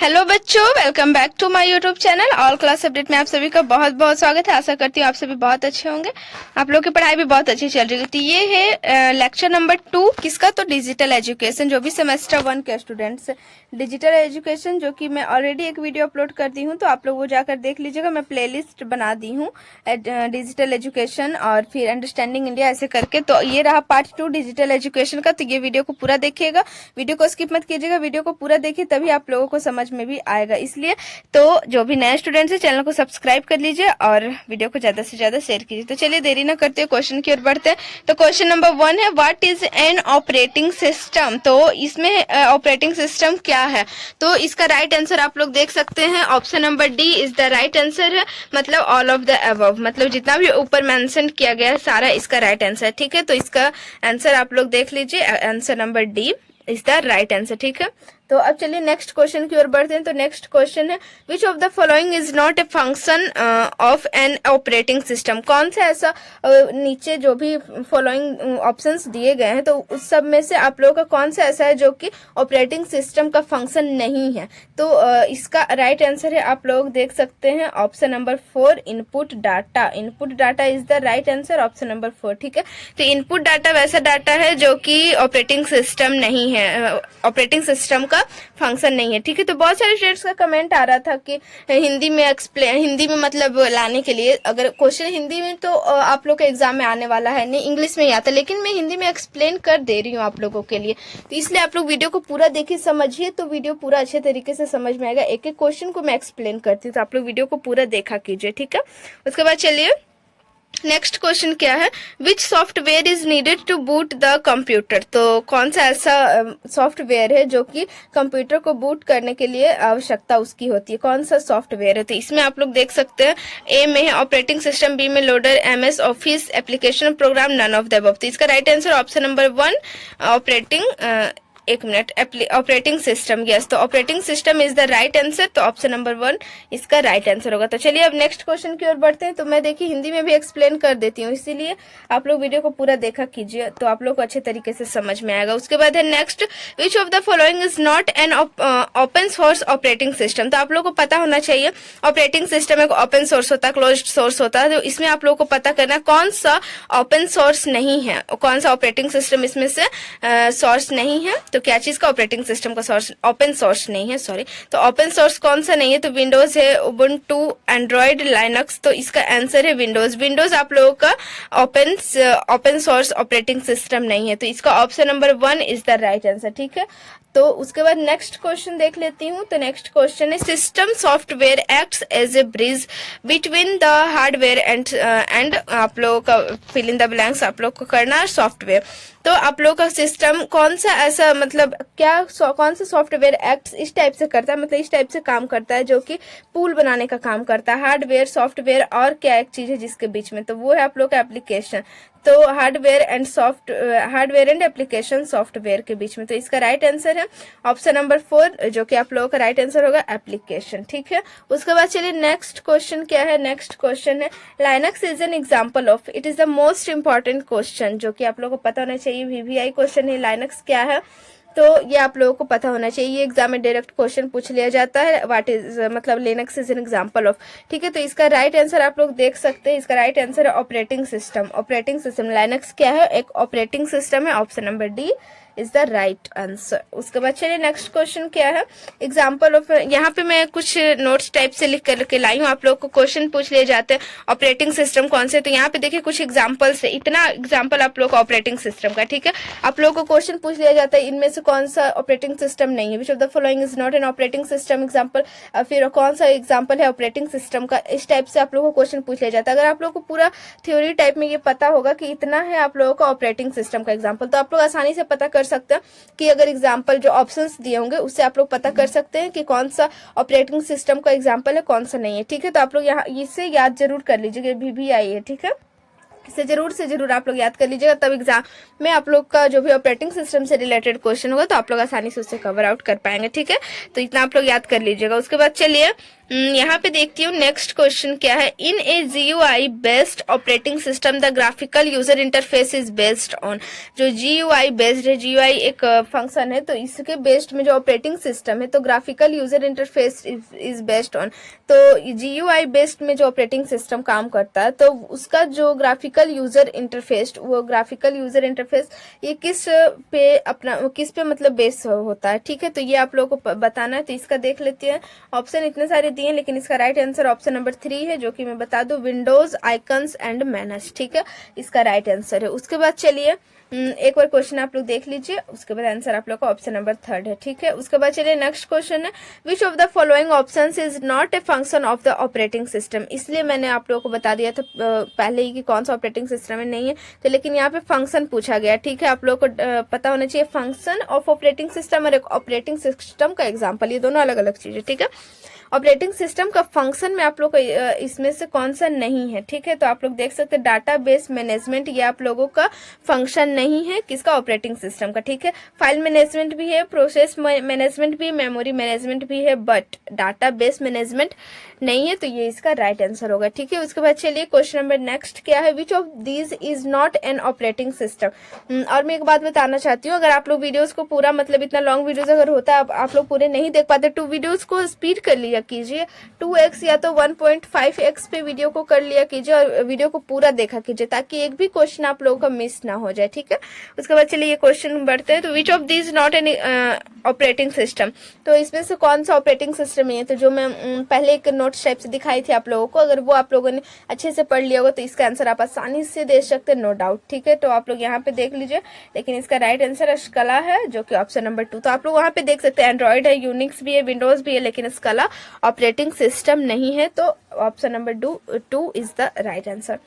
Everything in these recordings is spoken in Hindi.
हेलो बच्चों, welcome back to my YouTube channel all class update में आप सभी का बहुत बहुत स्वागत है। आशा करती हूँ आप सभी बहुत अच्छे होंगे। आप लोग की पढ़ाई भी बहुत अच्छी चल रही है। तो ये है लेक्चर नंबर 2 किसका, तो डिजिटल एजुकेशन। जो भी सेमेस्टर 1 के स्टूडेंट्स डिजिटल एजुकेशन, जो कि मैं ऑलरेडी एक वीडियो अपलोड कर दी हूँ, तो आप लोग वो जाकर देख लीजिएगा। मैं प्लेलिस्ट बना दी हूँ डिजिटल एजुकेशन और फिर अंडरस्टैंडिंग इंडिया ऐसे करके। तो ये रहा पार्ट 2 डिजिटल एजुकेशन का। तो ये वीडियो को पूरा देखिएगा, वीडियो को स्किप मत कीजिएगा, वीडियो को पूरा देखिए तभी आप लोगों को समझ में भी आएगा। इसलिए तो जो भी नए स्टूडेंट्स हैं चैनल को सब्सक्राइब कर लीजिए और वीडियो को ज्यादा से ज्यादा शेयर कीजिए। तो चलिए देरी ना करते हुए क्वेश्चन की ओर बढ़ते हैं। तो क्वेश्चन नंबर 1 है, what is an operating system. तो इसमें ऑपरेटिंग सिस्टम क्या है, तो इसका राइट आंसर आप लोग देख सकते हैं, option number D is the right answer है। मतलब ऑल ऑफ द अबव, मतलब जितना भी ऊपर मेंशन किया गया है सारा इसका राइट आंसर है। ठीक है, तो इसका आंसर आप लोग देख लीजिए, answer number D is the right answer. ठीक है, तो अब चलिए नेक्स्ट क्वेश्चन की ओर बढ़ते हैं। तो नेक्स्ट क्वेश्चन है, विच of the following is not a function of an operating system. कौन सा ऐसा नीचे जो भी फॉलोइंग ऑप्शंस दिए गए हैं, तो उस सब में से आप लोगों का कौन सा ऐसा है जो कि ऑपरेटिंग सिस्टम का फंक्शन नहीं है। तो इसका राइट आंसर है, आप लोग देख सकते हैं, option number 4 input data. Input data is the right answer, option number 4। ठीक है, तो इनपुट डाटा वैसा डाटा है जो कि ऑपरेटिंग सिस्टम नहीं है, ऑपरेटिंग सिस्टम का फंक्शन नहीं है। ठीक है, तो बहुत सारे स्टूडेंट्स का कमेंट आ रहा था कि हिंदी में मतलब लाने के लिए, अगर क्वेश्चन हिंदी में तो आप लोग के एग्जाम में आने वाला है, नहीं इंग्लिश में ही आता, लेकिन मैं हिंदी में एक्सप्लेन कर दे रही हूँ आप लोगों के लिए। तो इसलिए आप लोग वीडियो को पूरा देखिए, समझिए, तो वीडियो पूरा अच्छे तरीके से समझ में आएगा। एक एक क्वेश्चन को मैं एक्सप्लेन करती हूँ, तो आप लोग वीडियो को पूरा देखा कीजिए। ठीक है, उसके बाद चलिए नेक्स्ट क्वेश्चन क्या है, which software is needed to boot the computer. तो कौन सा ऐसा सॉफ्टवेयर है जो कि कंप्यूटर को बूट करने के लिए आवश्यकता उसकी होती है, कौन सा सॉफ्टवेयर है। तो इसमें आप लोग देख सकते हैं, ए में है ऑपरेटिंग सिस्टम, बी में loader, MS Office application program, none of the above. तो इसका right answer option number 1 operating एक मिनट ऑपरेटिंग सिस्टम। यस, तो operating system is the right answer, तो ऑप्शन नंबर 1 इसका राइट आंसर होगा। तो चलिए अब नेक्स्ट क्वेश्चन की ओर बढ़ते हैं। तो मैं देखिए हिंदी में भी एक्सप्लेन कर देती हूँ, इसीलिए आप लोग वीडियो को पूरा देखा कीजिए, तो आप लोग को अच्छे तरीके से समझ में आएगा। उसके बाद है next, which of the following is not an open source operating system. तो आप लोग को पता होना चाहिए, ऑपरेटिंग सिस्टम एक ओपन सोर्स होता है, क्लोज्ड सोर्स होता है। तो इसमें आप लोग को पता करना कौन सा ओपन सोर्स नहीं है, कौन सा ऑपरेटिंग सिस्टम इसमें से सोर्स नहीं है। तो क्या चीज का ऑपरेटिंग सिस्टम का सोर्स ओपन सोर्स नहीं है, सॉरी। तो ओपन सोर्स कौन सा नहीं है, तो विंडोज है, उबुंटू, एंड्रॉइड, लाइनक्स। तो इसका आंसर है विंडोज। विंडोज आप लोगों का ओपन सोर्स ऑपरेटिंग सिस्टम नहीं है, तो इसका option number 1 is the right answer. ठीक है, तो उसके बाद नेक्स्ट क्वेश्चन देख लेती हूँ। तो नेक्स्ट क्वेश्चन है, system software acts as a bridge between the hardware and आप लोगों का फिल इन द ब्लैंक्स आप लोग को करना है सॉफ्टवेयर। तो आप लोग का सिस्टम कौन सा ऐसा, मतलब क्या कौन सा सॉफ्टवेयर एक्ट्स इस टाइप से करता है, मतलब इस टाइप से काम करता है, जो कि पुल बनाने का काम करता है, हार्डवेयर सॉफ्टवेयर और क्या एक चीज है जिसके बीच में, तो वो है आप लोग का एप्लीकेशन। तो हार्डवेयर एंड एप्लीकेशन सॉफ्टवेयर के बीच में, तो इसका राइट आंसर है ऑप्शन नंबर 4, जो कि आप लोगों का राइट आंसर होगा एप्लीकेशन। ठीक है, उसके बाद चलिए नेक्स्ट क्वेश्चन क्या है। नेक्स्ट क्वेश्चन है, Linux is an example of, it is the most important question, जो कि आप लोगों को पता होना चाहिए, वीवीआई क्वेश्चन है, लाइनक्स क्या है, तो ये आप लोगों को पता होना चाहिए। ये एग्जाम में डायरेक्ट क्वेश्चन पूछ लिया जाता है, व्हाट इज मतलब Linux is an example of. ठीक है, तो इसका राइट आंसर आप लोग देख सकते हैं, इसका राइट आंसर है operating system. Operating system Linux क्या है, एक ऑपरेटिंग सिस्टम है, option number D is the right answer. उसके बाद चलिए नेक्स्ट क्वेश्चन क्या है, एग्जाम्पल ऑफ, यहाँ पे मैं कुछ नोट्स टाइप से लिख करके लाई हूँ, आप लोग को क्वेश्चन पूछ लिए जाते हैं ऑपरेटिंग सिस्टम कौन से। तो यहाँ पे देखिए कुछ एग्जाम्पल्स है, इतना एग्जाम्पल आप लोग को ऑपरेटिंग सिस्टम का। ठीक है, आप लोग को क्वेश्चन पूछ लिया जाता है, इनमें से कौन सा ऑपरेटिंग सिस्टम नहीं है, विच of the following is not an operating system example, फिर कौन सा एग्जाम्पल है ऑपरेटिंग सिस्टम का, इस टाइप से आप लोग को क्वेश्चन पूछ लिया जाता है। अगर आप लोग को पूरा थ्योरी टाइप में ये पता होगा कि इतना है आप लोगों को ऑपरेटिंग सिस्टम का एग्जाम्पल, तो आप लोग आसानी से पता कर सकते हैं कि अगर एग्जाम्पल जो ऑप्शंस दिए होंगे उससे आप लोग पता कर सकते हैं कि कौन सा ऑपरेटिंग सिस्टम का एग्जाम्पल है, कौन सा नहीं है। ठीक है, तो आप लोग यहाँ इससे याद जरूर कर लीजिएगा, VVI है। ठीक है, इसे जरूर से जरूर आप लोग याद कर लीजिएगा, तब एग्जाम में आप लोग का जो भी ऑपरेटिंग सिस्टम से रिलेटेड क्वेश्चन होगा तो आप लोग आसानी से उससे कवर आउट कर पाएंगे। ठीक है, तो इतना आप लोग याद कर लीजिएगा। उसके बाद चलिए यहाँ पे देखती हूँ नेक्स्ट क्वेश्चन क्या है। इन ए GUI based operating system the graphical user interface is based on. जो GUI बेस्ड है, GUI एक फंक्शन है, तो इसके बेस्ड में जो ऑपरेटिंग सिस्टम है तो graphical user interface is based on. तो GUI बेस्ड में जो ऑपरेटिंग सिस्टम काम करता है तो उसका जो ग्राफिकल यूजर इंटरफेस, वो ग्राफिकल यूजर इंटरफेस ये किस पे मतलब बेस होता है, ठीक है। तो ये आप लोगों को बताना है, तो इसका देख लेते हैं। ऑप्शन इतने सारे दिए हैं लेकिन इसका राइट आंसर ऑप्शन नंबर 3 है, जो कि मैं बता दूं विंडोज आइकन्स एंड मैनेज, ठीक है, इसका राइट आंसर है। उसके बाद चलिए एक और क्वेश्चन आप लोग देख लीजिए, उसके बाद आंसर आप लोग का ऑप्शन नंबर 3 है, ठीक है। उसके बाद चलिए नेक्स्ट क्वेश्चन है, विच of the following options is not a function of the operating system. इसलिए मैंने आप लोगों को बता दिया था पहले ही कि कौन सा ऑपरेटिंग सिस्टम है, नहीं है तो, लेकिन यहाँ पे फंक्शन पूछा गया, ठीक है। आप लोग को पता होना चाहिए फंक्शन ऑफ ऑपरेटिंग सिस्टम और एक ऑपरेटिंग सिस्टम का एग्जाम्पल, ये दोनों अलग अलग चीज है, ठीक है। ऑपरेटिंग सिस्टम का फंक्शन में आप लोग इसमें से कौन सा नहीं है, ठीक है। तो आप लोग देख सकते हैं डाटाबेस मैनेजमेंट, ये आप लोगों का फंक्शन नहीं है, किसका, ऑपरेटिंग सिस्टम का, ठीक है। फाइल मैनेजमेंट भी है, प्रोसेस मैनेजमेंट भी, मेमोरी मैनेजमेंट भी है, बट डाटाबेस मैनेजमेंट नहीं है, तो ये इसका राइट आंसर होगा, ठीक है। उसके बाद चलिए क्वेश्चन नंबर नेक्स्ट क्या है, which of these is not an operating system. और मैं एक बात बताना चाहती हूँ, अगर आप लोग वीडियोस को पूरा मतलब इतना लॉन्ग वीडियोस अगर होता है आप लोग पूरे नहीं देख पाते, 2 वीडियोस को स्पीड कर लिया कीजिए, 2x या तो 1.5x पे वीडियो को कर लिया कीजिए और वीडियो को पूरा देखा कीजिए, ताकि एक भी क्वेश्चन आप लोगों का मिस ना हो जाए, ठीक है। उसके बाद चलिए ये क्वेश्चन बढ़ते हैं, तो which of these not an operating system. तो इसमें से कौन सा ऑपरेटिंग सिस्टम है, तो जो मैं पहले एक नोट्स टाइप से दिखाई थी आप लोगों को, अगर वो आप लोगों ने अच्छे से पढ़ लिया होगा तो इसका आंसर आप आसानी से दे सकते हैं, नो डाउट, ठीक है। तो आप लोग यहाँ पे देख लीजिए, लेकिन इसका राइट आंसर स्कला है, जो कि ऑप्शन नंबर 2। तो आप लोग वहाँ पे देख सकते हैं एंड्रॉइड है, यूनिक्स भी है, विंडोज भी है, लेकिन स्कला ऑपरेटिंग सिस्टम नहीं है, तो option number 2 is the right answer.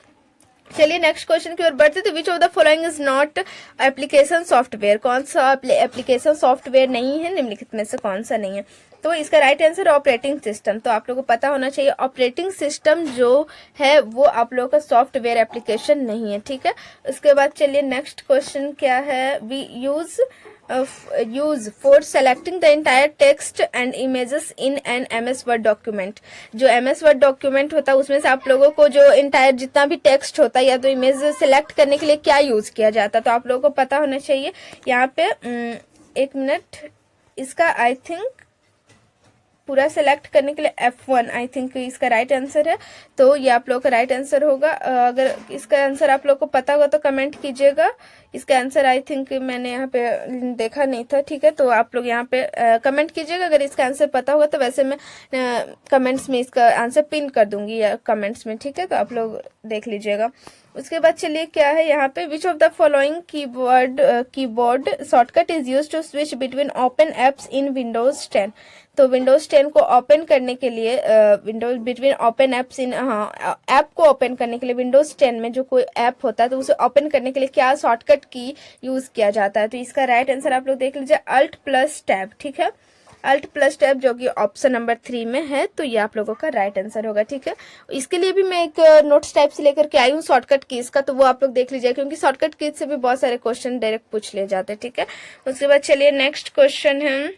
चलिए नेक्स्ट क्वेश्चन की ओर बढ़ते, तो which of the following is not application software. कौन सा एप्लीकेशन सॉफ्टवेयर नहीं है, निम्नलिखित में से कौन सा नहीं है। तो इसका राइट आंसर ऑपरेटिंग सिस्टम। तो आप लोगों को पता होना चाहिए ऑपरेटिंग सिस्टम जो है वो आप लोगों का सॉफ्टवेयर एप्लीकेशन नहीं है, ठीक है। उसके बाद चलिए नेक्स्ट क्वेश्चन क्या है, we use for selecting the entire text and images in an MS Word document. जो MS वर्ड डॉक्यूमेंट होता है उसमें से आप लोगों को जो एंटायर जितना भी टेक्स्ट होता है या तो इमेज सेलेक्ट करने के लिए क्या यूज किया जाता है, तो आप लोगों को पता होना चाहिए। यहाँ पे एक मिनट, इसका आई थिंक पूरा सेलेक्ट करने के लिए F1 आई थिंक इसका राइट आंसर है, तो ये आप लोगों का राइट आंसर होगा। अगर इसका आंसर आप लोगों को पता होगा तो कमेंट कीजिएगा। इसका आंसर आई थिंक मैंने यहाँ पे देखा नहीं था, ठीक है, तो आप लोग यहाँ पे कमेंट कीजिएगा अगर इसका आंसर पता होगा, तो वैसे मैं कमेंट्स में इसका आंसर पिन कर दूंगी या कमेंट्स में, ठीक है, तो आप लोग देख लीजिएगा। उसके बाद चलिए क्या है यहाँ पे, which of the following keyboard shortcut is used to switch between open apps in Windows 10। तो विंडोज 10 को ओपन करने के लिए Windows between open apps in, app को ओपन करने के लिए विंडोज 10 में जो कोई ऐप होता है तो उसे ओपन करने के लिए क्या शॉर्टकट की यूज किया जाता है। तो इसका राइट आंसर आप लोग देख लीजिए Alt+Tab, ठीक है, Alt+Tab जो कि ऑप्शन नंबर 3 में है, तो ये आप लोगों का राइट आंसर होगा, ठीक है। इसके लिए भी मैं एक नोट्स टाइप से लेकर के आई हूँ शॉर्टकट कीज का, तो वो आप लोग देख लीजिए, क्योंकि शॉर्टकट कीज से भी बहुत सारे क्वेश्चन डायरेक्ट पूछ लिए जाते हैं, ठीक है। उसके बाद चलिए नेक्स्ट क्वेश्चन है,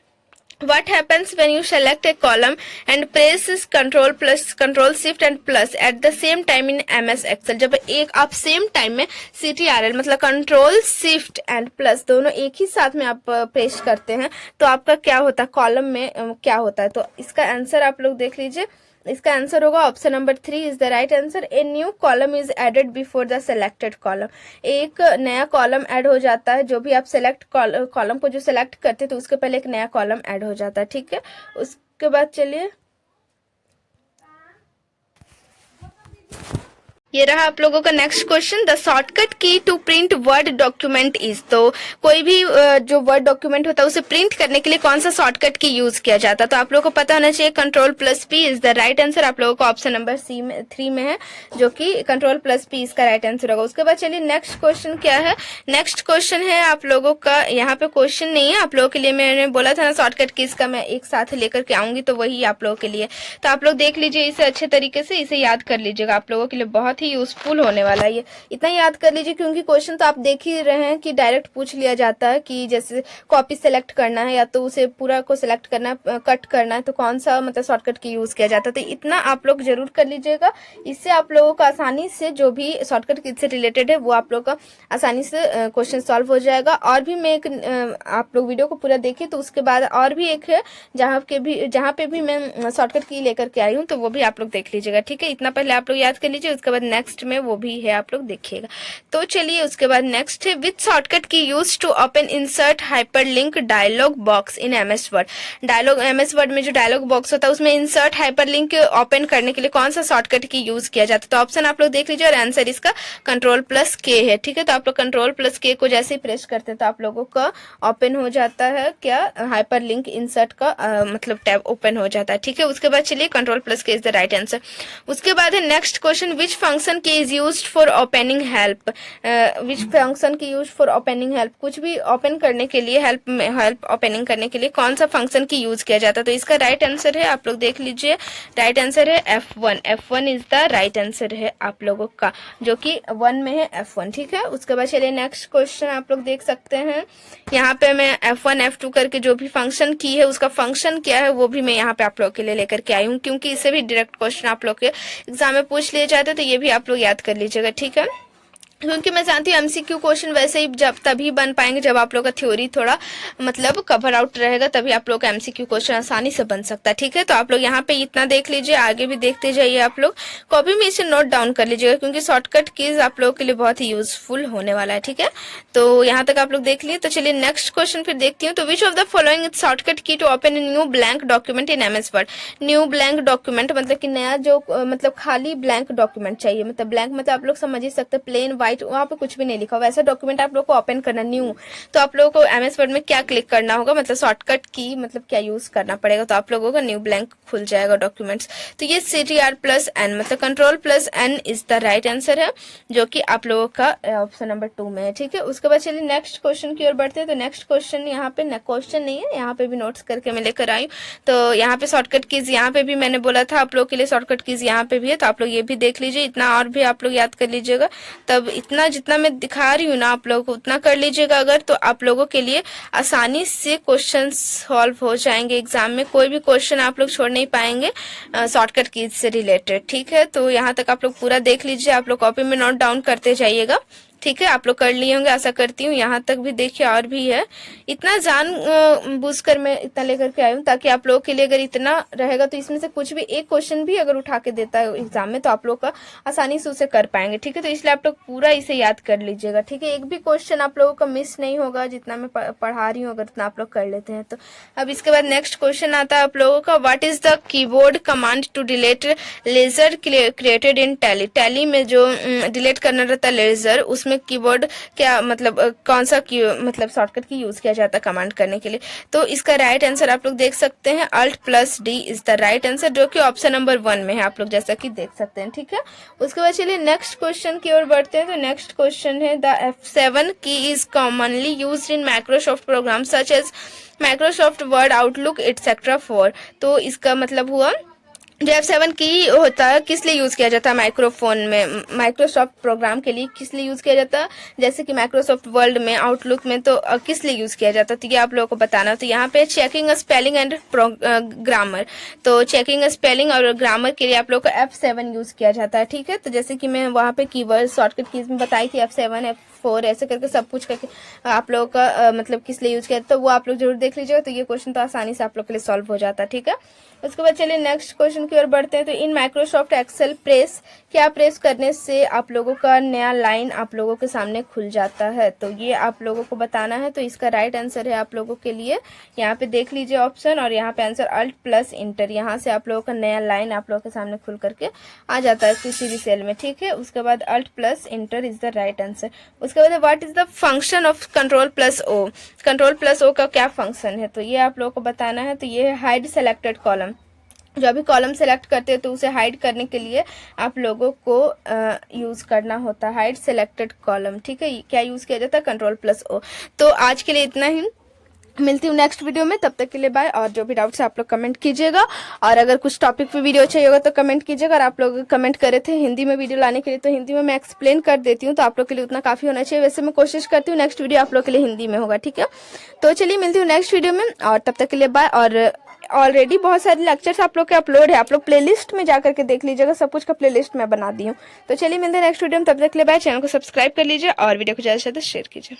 What happens when you select a column and press Control Shift and plus at the same time in MS Excel। जब एक आप सेम टाइम में CTRL मतलब Control Shift and plus दोनों एक ही साथ में आप प्रेस करते हैं तो आपका क्या होता है, कॉलम में क्या होता है। तो इसका आंसर आप लोग देख लीजिए, इसका आंसर होगा option number 3 is the right answer. A new column is added before the selected column. एक नया कॉलम ऐड हो जाता है, जो भी आप सेलेक्ट कॉलम को जो सेलेक्ट करते हैं तो उसके पहले एक नया कॉलम ऐड हो जाता है, ठीक है। उसके बाद चलिए ये रहा आप लोगों का next question, the shortcut key to print Word document is. तो कोई भी जो वर्ड डॉक्यूमेंट होता है उसे प्रिंट करने के लिए कौन सा शॉर्टकट की यूज किया जाता है। तो आप लोगों को पता होना चाहिए Ctrl+P is the right answer. आप लोगों को ऑप्शन नंबर 3 में है, जो कि Ctrl+P इसका राइट आंसर होगा। उसके बाद चलिए नेक्स्ट क्वेश्चन क्या है, नेक्स्ट क्वेश्चन है आप लोगों का, यहाँ पे क्वेश्चन नहीं है आप लोगों के लिए, मैंने बोला था ना शॉर्टकट की इसका मैं एक साथ लेकर के आऊंगी, तो वही आप लोगों के लिए। तो आप लोग देख लीजिए इसे अच्छे तरीके से, इसे याद कर लीजिएगा, आप लोगों के लिए बहुत बहुत ही यूजफुल होने वाला है ये। इतना याद कर लीजिए, क्योंकि क्वेश्चन तो आप देख ही रहे हैं कि डायरेक्ट पूछ लिया जाता है कि जैसे कॉपी सेलेक्ट करना है या तो उसे पूरा को सिलेक्ट करना है, कट करना है, तो कौन सा मतलब शॉर्टकट की यूज किया जाता है। तो इतना आप लोग जरूर कर लीजिएगा, इससे आप लोगों को आसानी से जो भी शॉर्टकट की से रिलेटेड है वो आप लोग का आसानी से क्वेश्चन सॉल्व हो जाएगा। और भी मैं एक आप लोग वीडियो को पूरा देखिए तो उसके बाद और भी एक है जहाँ पे भी मैं शॉर्टकट की लेकर के आई हूँ, तो वो भी आप लोग देख लीजिएगा। ठीक है, इतना पहले आप लोग याद कर लीजिए, उसके बाद नेक्स्ट में वो भी है आप लोग देखिएगा। तो चलिए उसके बाद नेक्स्ट है, which shortcut key use to open insert hyperlink dialog box in MS Word. Dialog MS Word में जो डायलॉग बॉक्स होता है उसमें इंसर्ट हाइपरलिंक ओपन करने के लिए कौन सा शॉर्टकट की यूज किया जाता है। तो ऑप्शन आप लोग देख लीजिए और आंसर इसका Ctrl+K है। ठीक है, तो आप लोग Ctrl+K को जैसे ही प्रेस करते हैं तो आप लोगों का ओपन हो जाता है क्या, हाइपरलिंक इंसर्ट का मतलब टैब ओपन हो जाता है। ठीक है, उसके बाद चलिए Ctrl+K is the right answer. उसके बाद है नेक्स्ट क्वेश्चन, विच फंक्शन की is used for opening help. Which function की यूज फॉर ओपनिंग हेल्प, कुछ भी ओपन करने के लिए हेल्प ओपनिंग करने के लिए कौन सा फंक्शन की यूज किया जाता है। तो इसका राइट आंसर है, आप लोग देख लीजिए, राइट आंसर है F1। F1 is the right answer है आप लोगों का, जो कि 1 में है F1। ठीक है, उसके बाद चलिए नेक्स्ट क्वेश्चन आप लोग देख सकते हैं। यहाँ पे मैं F1 F2 करके जो भी फंक्शन की है उसका फंक्शन क्या है वो भी मैं यहाँ पे आप लोग के लिए लेकर के आई हूँ, क्योंकि इससे भी डायरेक्ट क्वेश्चन आप लोग के एग्जाम में पूछ लिए जाते हैं, तो ये भी आप लोग याद कर लीजिएगा। ठीक है, क्योंकि मैं जानती हूँ MCQ क्वेश्चन वैसे ही जब तभी बन पाएंगे जब आप लोग का थ्योरी थोड़ा मतलब कवर आउट रहेगा, तभी आप लोग का MCQ क्वेश्चन आसानी से बन सकता है। ठीक है, तो आप लोग यहाँ पे इतना देख लीजिए, आगे भी देखते जाइए। आप लोग कॉपी में इसे नोट डाउन कर लीजिएगा, क्योंकि शॉर्टकट कीज आप लोगों के लिए बहुत ही यूजफुल होने वाला है। ठीक है, तो यहाँ तक आप लोग देख लिए। तो चलिए नेक्स्ट क्वेश्चन फिर देखती हूँ। तो which of the following is shortcut key to open new blank document in MS Word. New blank document मतलब कि नया जो मतलब खाली ब्लैंक डॉक्यूमेंट चाहिए, मतलब ब्लैंक मतलब आप लोग समझ ही सकते हैं प्लेन व्हाइट, वहाँ पे कुछ भी नहीं लिखा, वैसा डॉक्यूमेंट आप लोग को ओपन करना न्यू। तो आप लोगों को MS वर्ड में क्या क्लिक करना होगा, मतलब शॉर्टकट की मतलब क्या यूज करना पड़ेगा, तो आप लोगों का न्यू ब्लैंक खुल जाएगा डॉक्यूमेंट्स। तो ये Ctrl+N मतलब Ctrl+N is the right answer है, जो कि आप लोगों का ऑप्शन नंबर 2 में है। ठीक है, उसके बाद चलिए नेक्स्ट क्वेश्चन की ओर बढ़ते हैं। तो नेक्स्ट क्वेश्चन यहाँ पे क्वेश्चन नहीं है, यहाँ पे भी नोट्स करके मैं लेकर आई। तो यहाँ पे शॉर्टकट कीज यहाँ पे भी मैंने बोला था आप लोग के लिए शॉर्टकट कीज यहाँ पे भी है, तो आप लोग ये भी देख लीजिए। इतना और भी आप लोग याद कर लीजिएगा, तब इतना जितना मैं दिखा रही हूँ ना आप लोगों को उतना कर लीजिएगा अगर, तो आप लोगों के लिए आसानी से क्वेश्चन सॉल्व हो जाएंगे। एग्जाम में कोई भी क्वेश्चन आप लोग छोड़ नहीं पाएंगे शॉर्टकट कीज से रिलेटेड। ठीक है, तो यहाँ तक आप लोग पूरा देख लीजिए, आप लोग कॉपी में नोट डाउन करते जाइएगा। ठीक है, आप लोग कर लिए होंगे आशा करती हूँ। यहाँ तक भी देखिए और भी है, इतना जान बूझ कर मैं इतना लेकर के आई हूँ, ताकि आप लोगों के लिए अगर इतना रहेगा तो इसमें से कुछ भी एक क्वेश्चन भी अगर उठा के देता है एग्जाम में तो आप लोग का आसानी से उसे कर पाएंगे। ठीक है, तो इसलिए आप लोग पूरा इसे याद कर लीजिएगा। ठीक है, एक भी क्वेश्चन आप लोगों का मिस नहीं होगा, जितना मैं पढ़ा रही हूँ अगर उतना आप लोग कर लेते हैं तो। अब इसके बाद नेक्स्ट क्वेश्चन आता है आप लोगों का, what is the keyboard command to delete ledger created in Tally. Tally में जो डिलीट करना रहता है लेजर, उसमें कीबोर्ड क्या मतलब कौन सा मतलब शॉर्टकट की यूज किया जाता है कमांड करने के लिए। तो इसका राइट आंसर आप लोग देख सकते हैं Alt+D is the right answer, जो कि ऑप्शन नंबर 1 में है, आप लोग जैसा कि देख सकते हैं। ठीक है, उसके बाद चलिए नेक्स्ट क्वेश्चन की ओर बढ़ते हैं। तो नेक्स्ट क्वेश्चन है, the F7 key is commonly used in Microsoft program such as Microsoft Word, Outlook etcetera 4। तो इसका मतलब हुआ जो F7 की होता है किस लिए यूज किया जाता है माइक्रोफोन में, माइक्रोसॉफ्ट प्रोग्राम के लिए किस लिए यूज किया जाता है, जैसे कि माइक्रोसॉफ्ट वर्ड में, आउटलुक में, तो किस लिए यूज किया जाता है, तो ये आप लोगों को बताना। तो यहाँ पे चेकिंग स्पेलिंग एंड ग्रामर, तो चेकिंग स्पेलिंग और ग्रामर के लिए आप लोगों को F7 यूज किया जाता है। ठीक है, तो जैसे कि मैं वहाँ पे कीवर्ड शॉर्टकट कीज में बताई थी F7 F4 ऐसे करके सब कुछ करके आप लोगों का मतलब किस लिए यूज किया, तो वो आप लोग जरूर देख लीजिएगा। तो ये क्वेश्चन तो आसानी से आप लोग के लिए सॉल्व हो जाता है। ठीक है, उसके बाद चलिए नेक्स्ट क्वेश्चन की ओर बढ़ते हैं। तो इन माइक्रोसॉफ्ट एक्सेल प्रेस क्या प्रेस करने से आप लोगों का नया लाइन आप लोगों के सामने खुल जाता है, तो ये आप लोगों को बताना है। तो इसका राइट आंसर है आप लोगों के लिए, यहाँ पे देख लीजिए ऑप्शन, और यहाँ पे आंसर Alt+Enter, यहाँ से आप लोगों का नया लाइन आप लोगों के सामने खुल करके आ जाता है किसी भी सेल में। ठीक है, उसके बाद Alt+Enter is the right answer. उसके बाद what is the function of Ctrl+O। Ctrl+O का क्या फंक्शन है, तो ये आप लोगों को बताना है। तो ये है हाइड सेलेक्टेड कॉलम, जो भी कॉलम सेलेक्ट करते हैं तो उसे हाइड करने के लिए आप लोगों को यूज करना होता है हाइड सेलेक्टेड कॉलम। ठीक है, क्या यूज किया जाता है Ctrl+O। तो आज के लिए इतना ही, मिलती हूँ नेक्स्ट वीडियो में, तब तक के लिए बाय। और जो भी डाउट्स है आप लोग कमेंट कीजिएगा, और अगर कुछ टॉपिक पे वीडियो चाहिए होगा तो कमेंट कीजिएगा। और आप लोग कमेंट करे थे हिंदी में वीडियो लाने के लिए, तो हिंदी में मैं एक्सप्लेन कर देती हूँ, तो आप लोग के लिए उतना काफ़ी होना चाहिए। वैसे मैं कोशिश करती हूँ नेक्स्ट वीडियो आप लोग के लिए हिंदी में होगा, ठीक है। तो चलिए मिलती हूँ नेक्स्ट वीडियो में, और तब तक के लिए बाय। और ऑलरेडी बहुत सारे लेक्चर्स आप लोग के अपलोड है, आप लोग प्लेलिस्ट में जाकर के देख लीजिएगा, सब कुछ का प्लेलिस्ट मैं बना दी हूँ। तो चलिए मिलते हैं नेक्स्ट वीडियो में, तब तक के लिए बाय। चैनल को सब्सक्राइब कर लीजिए और वीडियो को ज़्यादा से ज़्यादा शेयर कीजिए।